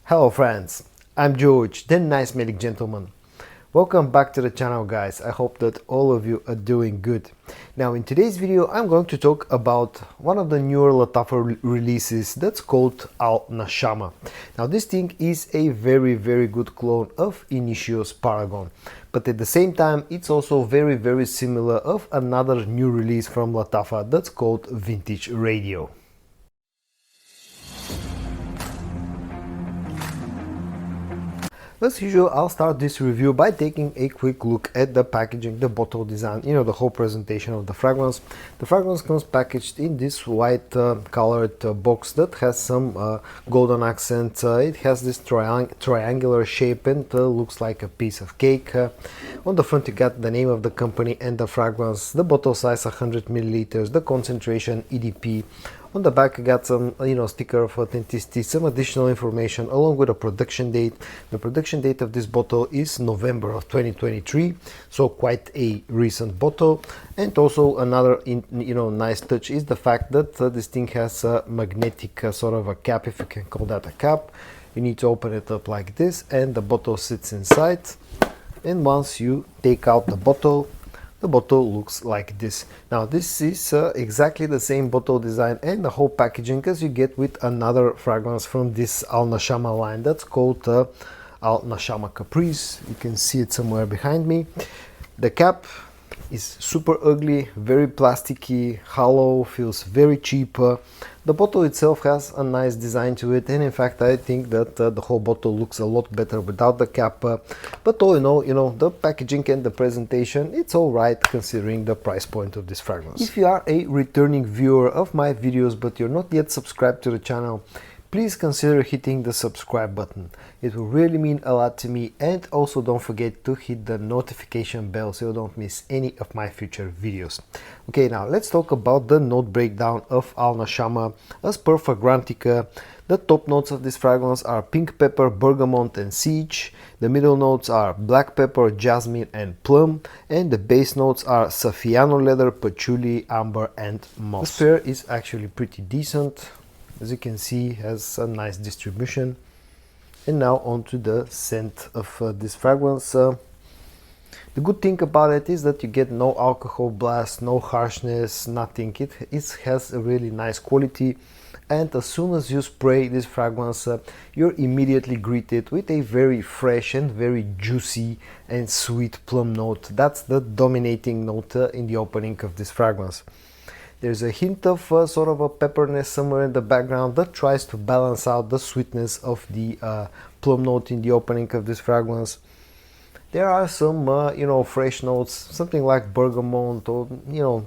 Hello friends, I'm George, the nice smelling gentleman. Welcome back to the channel guys. I hope that all of you are doing good. Now in today's video I'm going to talk about one of the newer Lattafa releases that's called Al Nashama. Now this thing is a very good clone of Initio's Paragon, but at the same time it's also very similar of another new release from Lattafa that's called Vintage Radio. As usual, I'll start this review by taking a quick look at the packaging, the bottle design, the whole presentation of the fragrance. The fragrance comes packaged in this white colored box that has some golden accent. It has this triangular shape and looks like a piece of cake. On the front you got the name of the company and the fragrance, the bottle size 100 milliliters, the concentration EDP. On the back you got some sticker of authenticity, some additional information along with a production date. The production date of this bottle is November of 2023, so quite a recent bottle. And also another nice touch is the fact that this thing has a magnetic sort of a cap, if you can call that a cap. You need to open it up like this and the bottle sits inside, and once you take out the bottle looks like this. Now this is exactly the same bottle design and the whole packaging as you get with another fragrance from this Al Nashama line that's called Al Nashama Caprice. You can see it somewhere behind me. The cap is super ugly, very plasticky, hollow, feels very cheap. The bottle itself has a nice design to it, and in fact I think that the whole bottle looks a lot better without the cap. But all in all, the packaging and the presentation, it's alright considering the price point of this fragrance. If you are a returning viewer of my videos but you're not yet subscribed to the channel, please consider hitting the subscribe button. It will really mean a lot to me, and also don't forget to hit the notification bell so you don't miss any of my future videos. Okay, now let's talk about the note breakdown of Al Nashama. As per Fragrantica, the top notes of this fragrance are pink pepper, bergamot and sage. The middle notes are black pepper, jasmine and plum, and the base notes are Saffiano leather, patchouli, amber and moss. The pair is actually pretty decent. As you can see, has a nice distribution. And now onto the scent of this fragrance. The good thing about it is that you get no alcohol blast, no harshness, nothing. It has a really nice quality, and as soon as you spray this fragrance, you're immediately greeted with a very fresh and very juicy and sweet plum note. That's the dominating note in the opening of this fragrance. There's a hint of sort of a pepperness somewhere in the background that tries to balance out the sweetness of the plum note in the opening of this fragrance. There are some fresh notes, something like bergamot or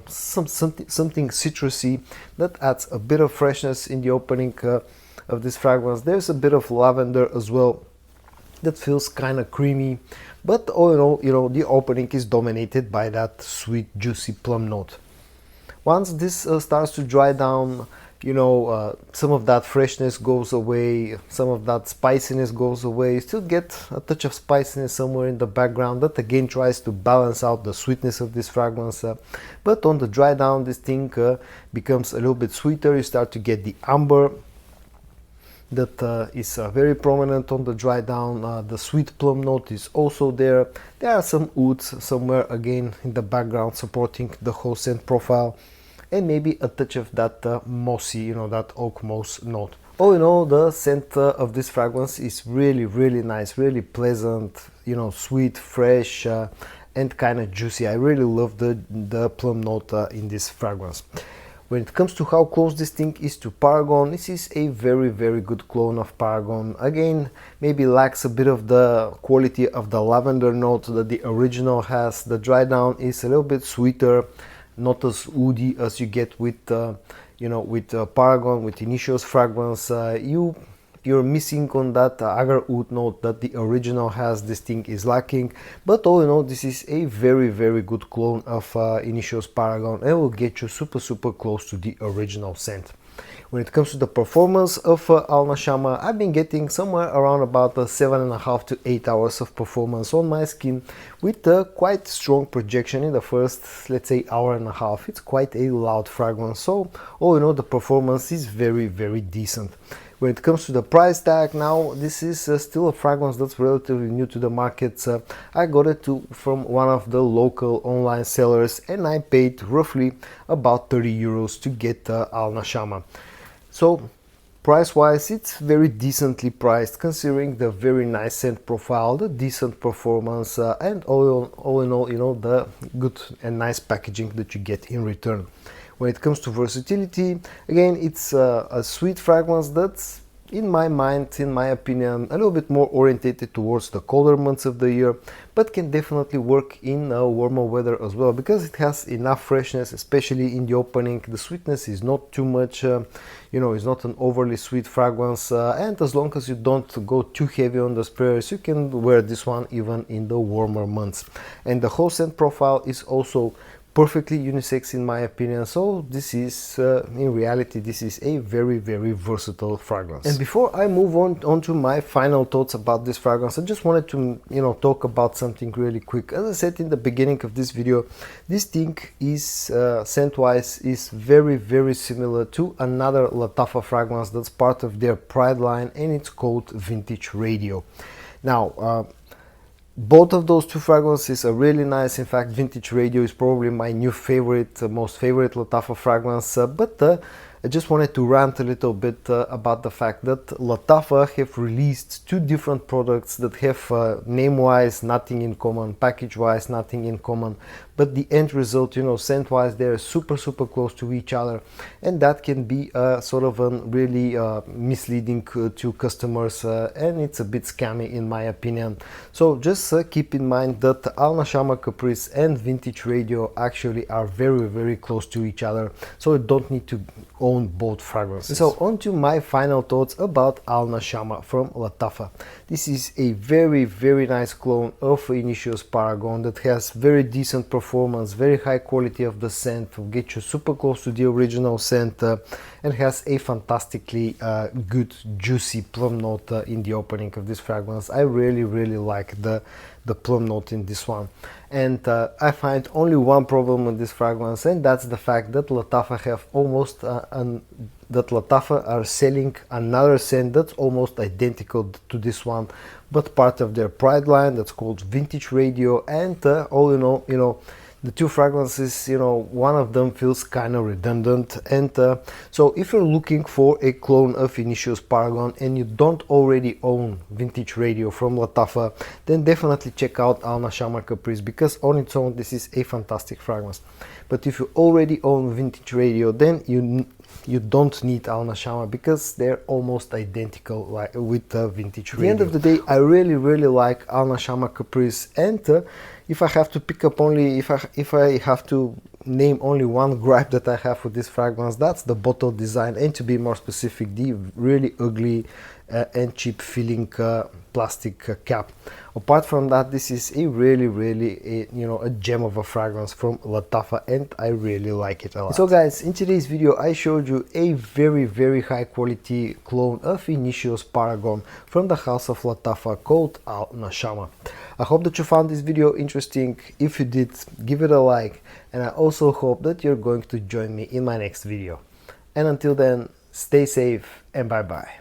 something citrusy that adds a bit of freshness in the opening of this fragrance. There's a bit of lavender as well that feels kind of creamy, but all in all, the opening is dominated by that sweet juicy plum note. Once this starts to dry down, some of that freshness goes away, some of that spiciness goes away. You still get a touch of spiciness somewhere in the background that again tries to balance out the sweetness of this fragrance. But on the dry down, this thing becomes a little bit sweeter. You start to get the amber that is very prominent on the dry down. The sweet plum note is also there. There are some woods somewhere again in the background supporting the whole scent profile, and maybe a touch of that mossy, that oak moss note. All in all, the scent of this fragrance is really nice, really pleasant, sweet, fresh, and kind of juicy. I really love the plum note in this fragrance. When it comes to how close this thing is to Paragon, this is a very good clone of Paragon. Again, maybe lacks a bit of the quality of the lavender note that the original has. The dry down is a little bit sweeter, not as woody as you get with Paragon, with Initio's fragrance. You're missing on that agar oud note that the original has. This thing is lacking, but all in all, this is a very good clone of Initio's Paragon and will get you super close to the original scent. When it comes to the performance of Al Nashama, I've been getting somewhere around about 7.5 to 8 hours of performance on my skin, with a quite strong projection in the first, let's say, hour and a half. It's quite a loud fragrance, so all in all, the performance is very decent. When it comes to the price tag, now this is still a fragrance that's relatively new to the market. I got it from one of the local online sellers, and I paid roughly about 30 euros to get Al Nashama. So price wise, it's very decently priced considering the very nice scent profile, the decent performance, and all in all, you know, the good and nice packaging that you get in return. When it comes to versatility, again, it's a sweet fragrance that's, in my mind, in my opinion, a little bit more orientated towards the colder months of the year, but can definitely work in warmer weather as well, because it has enough freshness, especially in the opening. The sweetness is not too much, you know, it's not an overly sweet fragrance, and as long as you don't go too heavy on the sprayers, you can wear this one even in the warmer months. And the whole scent profile is also perfectly unisex in my opinion, so this is in reality this is a very versatile fragrance. And before I move on to my final thoughts about this fragrance, I just wanted to, you know, talk about something really quick. As I said in the beginning of this video, this thing is scent wise is very similar to another Lattafa fragrance that's part of their Pride line, and it's called Vintage Radio. Now both of those two fragrances are really nice. In fact, Vintage Radio is probably my new favorite, most favorite Lattafa fragrance, but I just wanted to rant a little bit about the fact that Lattafa have released two different products that have name-wise nothing in common, package-wise nothing in common, but the end result, you know, scent-wise, they're super close to each other, and that can be sort of really misleading to customers, and it's a bit scammy in my opinion. So just keep in mind that Al Nashama Caprice and Vintage Radio actually are very close to each other, so you don't need to own both fragrances. So on to my final thoughts about Al Nashama from Lattafa. This is a very nice clone of Initio Paragon that has very decent performance, very high quality of the scent, will get you super close to the original scent, and has a fantastically good juicy plum note in the opening of this fragrance. I really like the plum note in this one, and I find only one problem with this fragrance, and that's the fact that Lattafa have almost that Lattafa are selling another scent that's almost identical to this one, but part of their Pride line that's called Vintage Radio, and all in all, you know, the two fragrances, you know, one of them feels kind of redundant, and so if you're looking for a clone of Initio Paragon and you don't already own Vintage Radio from Lattafa, then definitely check out Al Nashama Caprice, because on its own this is a fantastic fragrance. But if you already own Vintage Radio, then you don't need Al Nashama, because they're almost identical with Vintage Radio. At the end of the day, I really like Al Nashama Caprice, and if I have to pick up only, if I have to name only one gripe that I have with this fragrance, that's the bottle design, and to be more specific, the really ugly and cheap feeling plastic cap. Apart from that, this is a really you know, a gem of a fragrance from Lattafa, and I really like it a lot. So guys, in today's video I showed you a very high quality clone of Initio Paragon from the house of Lattafa called Al Nashama. I hope that you found this video interesting. If you did, give it a like, and I also hope that you're going to join me in my next video. And until then, stay safe and bye bye.